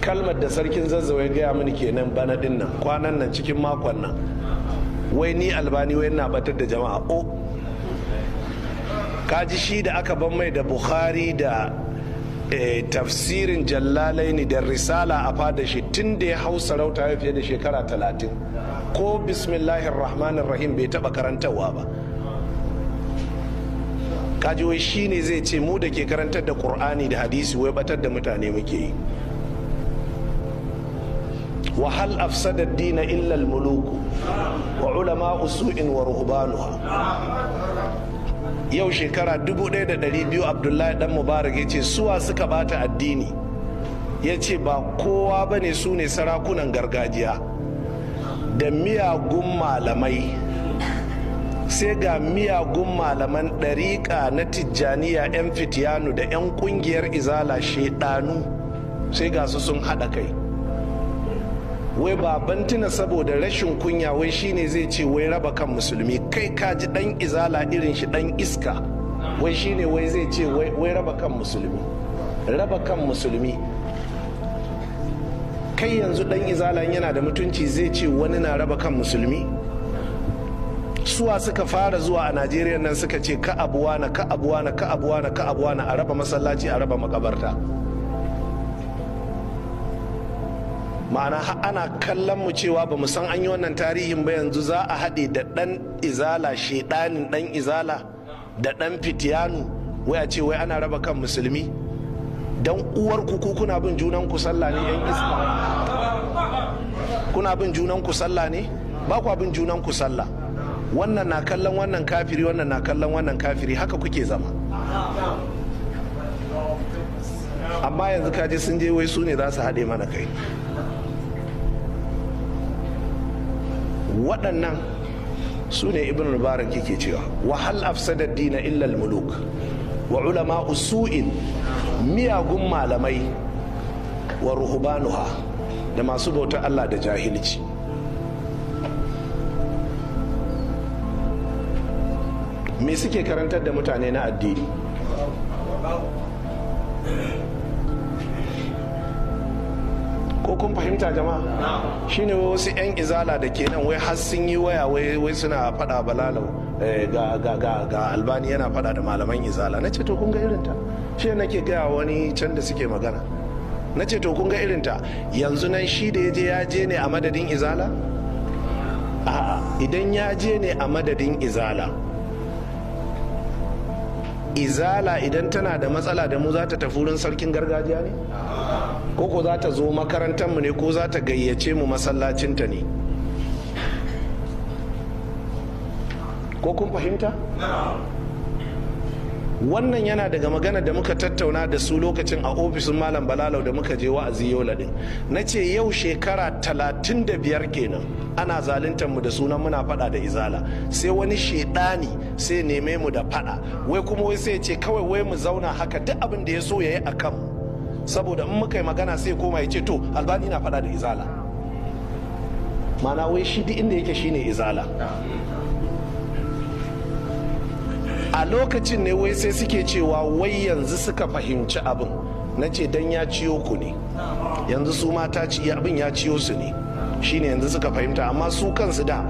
kalmar da sarkin zazzau ya gaya mini kenan bana din nan kwanan nan cikin makon nan, wai ni albani wai na batar da jama'a. O kaji shi da aka ban mai da bukhari da tafsirin jallalaini da risala a fada shi tun da ya hau sarauta ya fiye da shekara 30 ko bismillahir rahmanir rahim bai taba karantarwa ba. kaji wai shi ne zai ce mu da ke karantar da qur'ani da hadisi wai batar da mutane muke yi. wa hal afsada ad-din illa al-muluk wa ulama usu'in wa ruhbanuha. yau shekara 1200 Abdullahi dan Mubarak ya ce suwa suka bata addini, ya ce ba kowa bane su ne sarakunan gargajiya da miyagun malamai. sai ga miyagun malaman ɗariƙa na tijjaniya 'yan fitiyanu da 'yan ƙungiyar izala shedanu, sai ga su sun haɗa kai. wai baban tuna saboda rashin kunya wai shine zai ce wai raba kan musulmi. kai kaji dan izala irin shi dan iska wai shine wai zai ce wai raba kan musulmi. raba kan musulmi. kai yanzu dan izala yana da mutunci zai ce wani na raba kan musulmi? suwa suka fara zuwa a Najeriya nan suka ce ka abuwa na ka abuwa na ka abuwa na ka abuwa na a raba masallaci a raba makabarta. ma'ana ana kallon mu cewa ba mu san an yi wannan tarihin ba, yanzu za a haɗe da ɗan izala shedanin ɗan izala da ɗan fitiyanu wai a ce wai ana raba kan musulmi. dan uwar ku kuna bin junan ku sallah ne yan iska? kuna bin junan ku sallah ne? ba ku bin junan ku sallah. wannan na kallon wannan kafiri, wannan na kallon wannan kafiri, haka kuke zama. amma yanzu kaji sun je wai su ne za su haɗe mana kai. waɗannan su ne ibn mubarak yake cewa wa hal afsada dina illa al-muluk wa ulama usu'in, miyagun malamai wa ruhbanuha da masu bautar Allah da jahilci. me suke karantar da mutane na addini? ko kun fahimta jama'a? shine wasu 'yan izala da ke nan wai har sun yi waya wai suna fada balalau ga albani yana fada da malaman izala. na ce to kun ga irinta. shi nake gaya wani can da suke magana, na ce to kun ga irinta. yanzu nan shi da ya je ne a madadin izala? a'a, idan ya je ne a madadin izala, izala idan tana da matsala da mu za ta tafi wurin sarkin gargajiya ne? ko za ta zo makarantarmu ne, ko za ta gayyace mu masallacinta ne? ko kun fahimta? wannan yana daga magana da muka tattauna da su lokacin a ofishin malam balalau da muka je wa'azi yola din. na ce yau shekara 35 kenan ana zaluntar mu da sunan muna fada da izala, sai wani shedani sai neme mu da fada, wai kuma wai sai ce kawai wai mu zauna haka duk abin da ya so ya yi a kanmu, saboda in muka yi magana sai koma ya ce to albani na fada da izala. mana wai shi duk inda yake shine izala. a lokacin ne wai sai suke cewa wai yanzu suka fahimci abin. na ce dan ya ciyo ku ne, yanzu su mata abin ya ciyo su ne, shine yanzu suka fahimta. amma su kansu da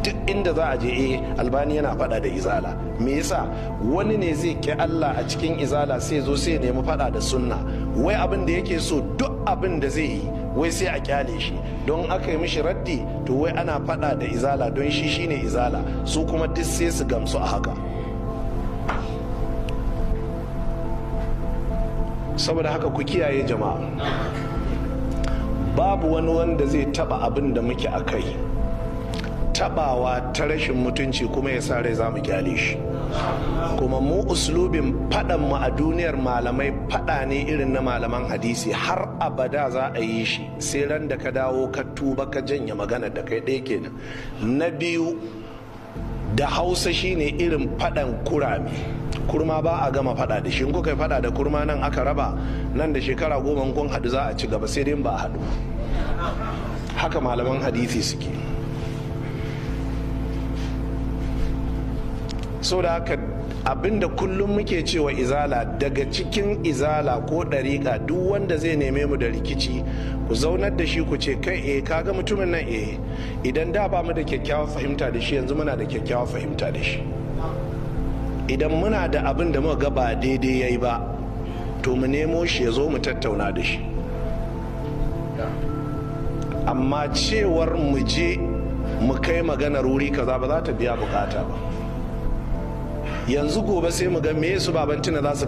duk inda za a je albani yana fada da izala. me yasa? wani ne zai ki Allah a cikin izala sai zo sai nemi fada da sunna, wai abin da yake so duk abin da zai yi wai sai a kyale shi, don aka yi mishi raddi to wai ana fada da izala don shi shine izala, su kuma duk sai su gamsu a haka. saboda haka ku kiyaye jama'a, babu wani wanda zai taba abin da muke a kai, tabawa ta rashin mutunci kuma ya sa rai za mu kyale shi. kuma mu uslubin fadan mu a duniyar malamai fada ne irin na malaman hadisi, har abada za a yi shi sai ran da ka dawo ka tuba ka janye magana da kai ɗaya kenan. na biyu, da hausa shine irin fadan kurame. kurma ba a gama fada da shi, in kuka fada da kurma nan aka raba, nan da shekara 10 kun hadu za a ci gaba, sai dai ba a hadu. haka malaman hadisi suke. so da haka abinda kullum muke cewa izala, daga cikin izala ko ɗariƙa duk wanda zai neme mu da rikici ku zaunar da shi ku ce kai kaga mutumin nan idan da ba mu da kyakkyawar fahimta da shi yanzu muna da kyakkyawar fahimta da shi. Idan muna da abin da muka ga ba daidai yayi ba to mu nemo shi ya zo mu tattauna da shi. Amma cewar mu je mu kai maganar wuri kaza ba za ta biya bukata ba. Yanzu gobe sai mu ga me su baban tuna za su